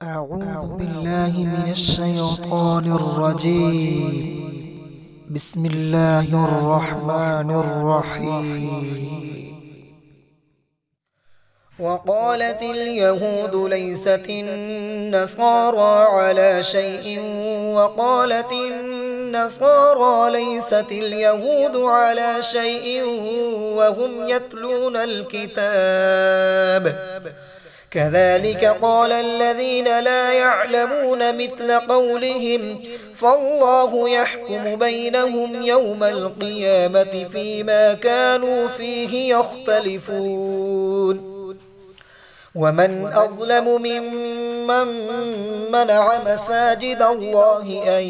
أعوذ بالله من الشيطان الرجيم. بسم الله الرحمن الرحيم. وقالت اليهود ليست النصارى على شيء وقالت النصارى ليست اليهود على شيء وهم يتلون الكتاب كذلك قال الذين لا يعلمون مثل قولهم فالله يحكم بينهم يوم القيامة فيما كانوا فيه يختلفون. ومن أظلم ممن منع مساجد الله أن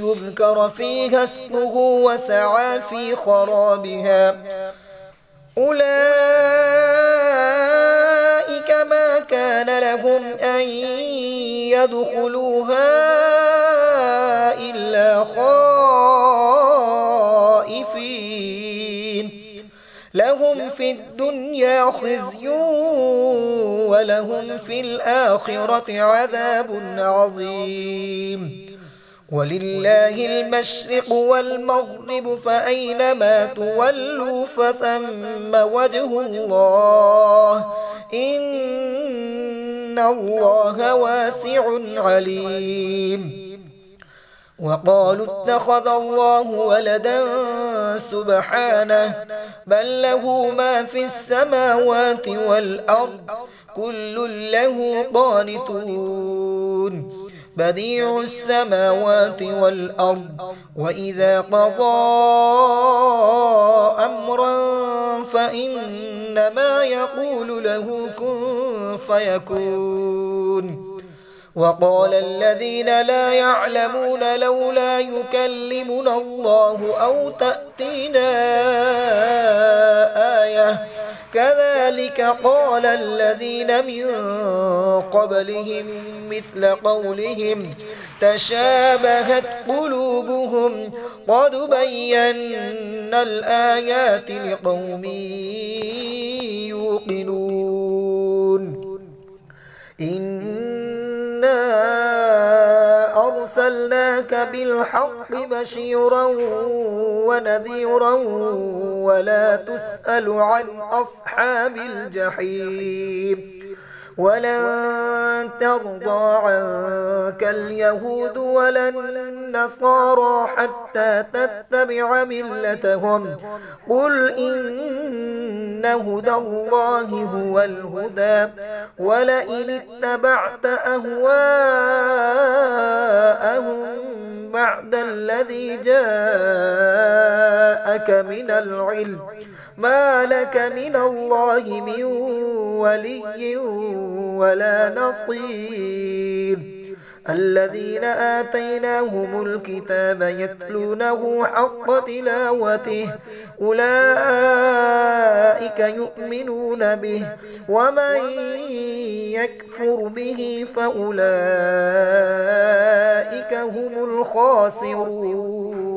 يذكر فيها اسمه وسعى في خرابها أولئك ما كان لهم أن يدخلوها إلا خائفين لهم في الدنيا خزي ولهم في الآخرة عذاب عظيم. ولله المشرق والمغرب فأينما تولوا فثم وجه الله إن الله واسع عليم. وقالوا اتخذ الله ولدا سبحانه بل له ما في السماوات والأرض كل له قانتون بديع السماوات والأرض وإذا قضى أمرا فإنما يقول له كن فيكون. وقال الذين لا يعلمون لولا يكلمنا الله أو تأتينا آية كذلك قال الذين من قبلهم مثل قولهم تشابهت قلوبهم قد بينا الآيات لقوم يوقنون. إنا أرسلناك بالحق بشيرا ونذيرا ولا تسأل عن أصحاب الجحيم ولن ترضى عنك اليهود ولا النصارى حتى تتبع ملتهم قل إن هدى الله هو الهدى ولئن اتبعت أهواءهم بعد الذي جاءك من العلم ما لك من الله من ولي ولا نصير. الذين آتيناهم الكتاب يتلونه حق تلاوته أولئك يؤمنون به ومن يكفر به فأولئك هم الخاسرون.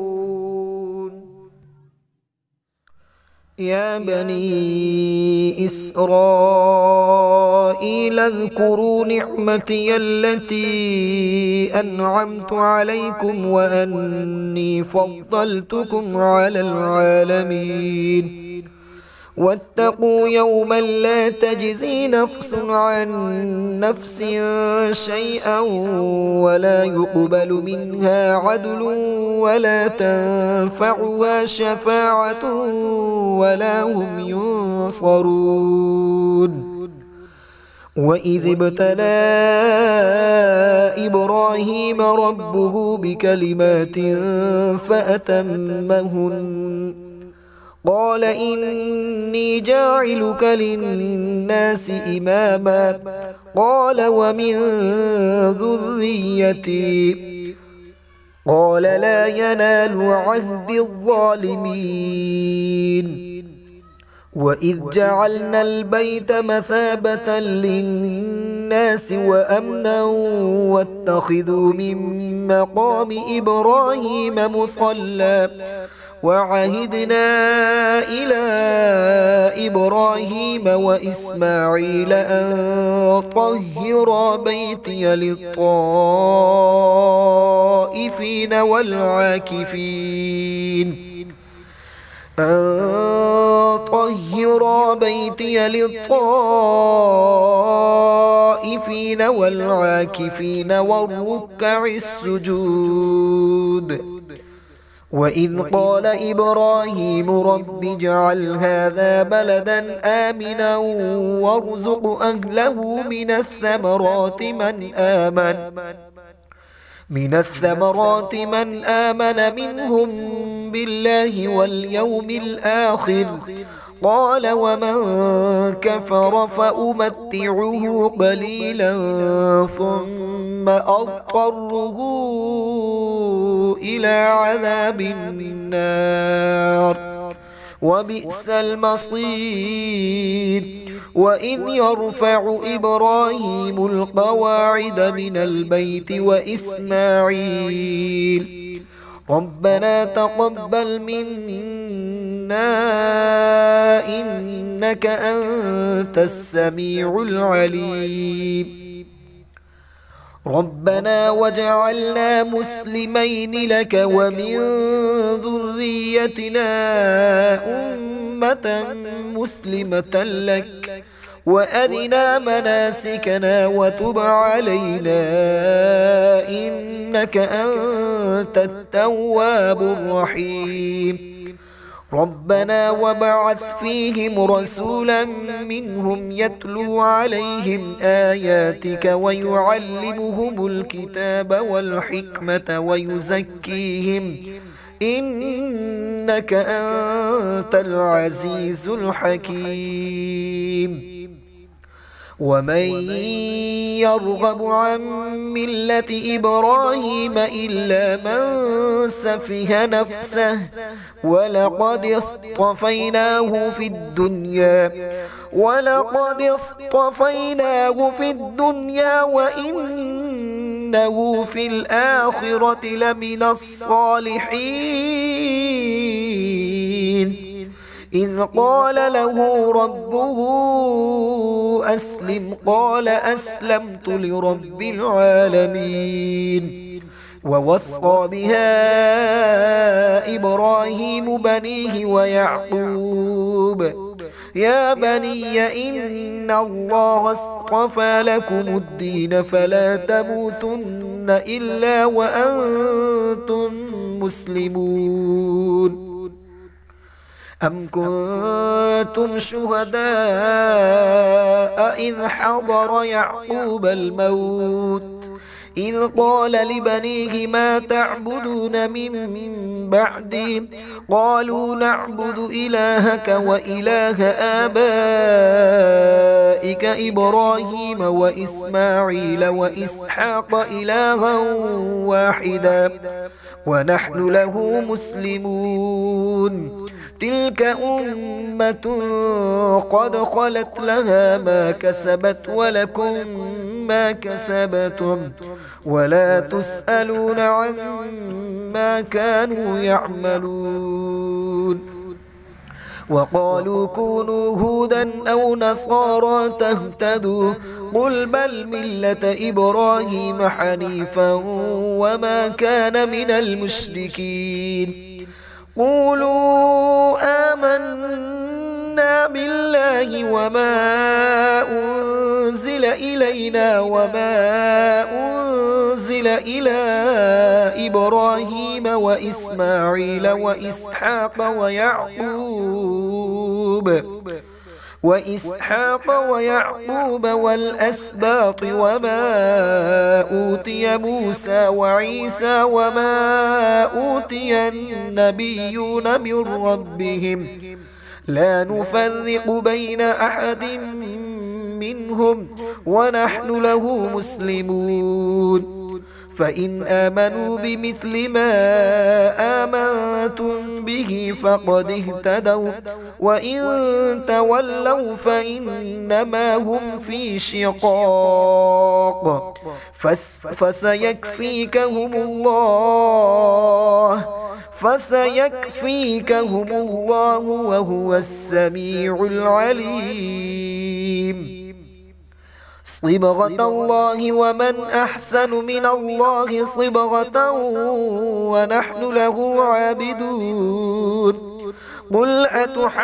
يا بني إسرائيل اذكروا نعمتي التي أنعمت عليكم وأني فضلتكم على العالمين. واتقوا يوما لا تجزي نفس عن نفس شيئا ولا يقبل منها عدل ولا تنفعها شفاعة ولا هم ينصرون. وإذ ابتلى إبراهيم ربه بكلمات فأتمهن قال إني جاعلك للناس إماما قال ومن ذريتي قال لا ينال عهد الظالمين. وإذ جعلنا البيت مثابة للناس وأمنا واتخذوا من مقام إبراهيم مصلى وعهدنا إلى إبراهيم وإسماعيل أن طهرا بيتي للطائفين والعاكفين والركع السجود. وإذ قال إبراهيم رب اجعل هذا بلدا آمنا وارزق أهله من الثمرات من آمن منهم بالله واليوم الآخر قال ومن كفر فأمتعه قليلا ثم أضطره إلى عذاب النار وبئس المصير. وإذ يرفع إبراهيم القواعد من البيت وإسماعيل ربنا تقبل منا إنك أنت السميع العليم ربنا واجعلنا مسلمين لك ومن ذريتنا أمة مسلمة لك وأرنا مناسكنا وتب علينا إنك أنت التواب الرحيم ربنا وبعث فيهم رسولا منهم يتلو عليهم آياتك ويعلمهم الكتاب والحكمة ويزكيهم إنك أنت العزيز الحكيم. ومن يرغب عن ملة إبراهيم إلا من سفه نفسه ولقد اصطفيناه في الدنيا وإنه في الآخرة لمن الصالحين. إذ قال له ربه أسلم قال أسلمت لرب العالمين. ووصى بها إبراهيم بنيه ويعقوب يا بني إن الله اصطفى لكم الدين فلا تموتن إلا وأنتم مسلمون. أم كنتم شهداء إذ حضر يعقوب الموت إذ قال لبنيه ما تعبدون من بعدي قالوا نعبد إلهك وإله آبائك إبراهيم وإسماعيل وإسحاق إلها واحدا ونحن له مسلمون. تلك أمة قد خلت لها ما كسبت ولكم ما كسبتم ولا تسألون عما كانوا يعملون. وقالوا كونوا هودا أو نصارى تهتدوا قل بل ملة إبراهيم حنيفا وما كان من المشركين. قولوا آمنا بالله وما أنزل إلينا وما أنزل إلى إبراهيم وإسماعيل وإسحاق ويعقوب والأسباط وما أوتي موسى وعيسى وما أوتي النبيون من ربهم لا نفرق بين أحد منهم ونحن له مسلمون. فإن آمنوا بمثل ما آمنتم به فقد اهتدوا وإن تولوا فإنما هم في شقاق فسيكفيكهم الله فسيكفيكهم الله وهو السميع العليم. صبغة الله ومن أحسن من الله صبغة ونحن له عابدون. قل أتحاجوننا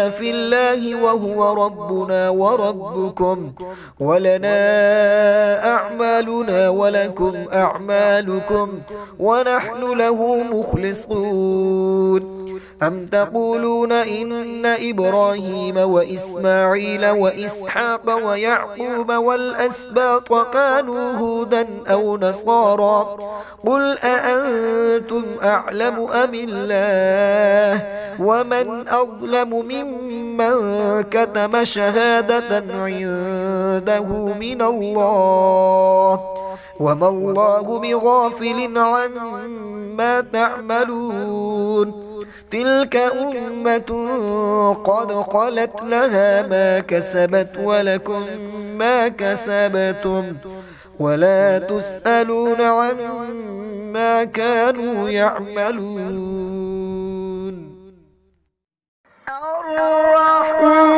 في الله وهو ربنا وربكم ولنا أعمالنا ولكم أعمالكم ونحن له مخلصون. أم تقولون إن إبراهيم وإسماعيل وإسحاق ويعقوب والأسباط كانوا هودا أو نصارى؟ قل أأنتم أعلم أم الله؟ ومن أظلم ممن كتم شهادة عنده من الله وما الله بغافل عما تعملون. تلك أمة قد خلت لها ما كسبت ولكم ما كسبتم ولا تسألون عما كانوا يعملون. الرحمن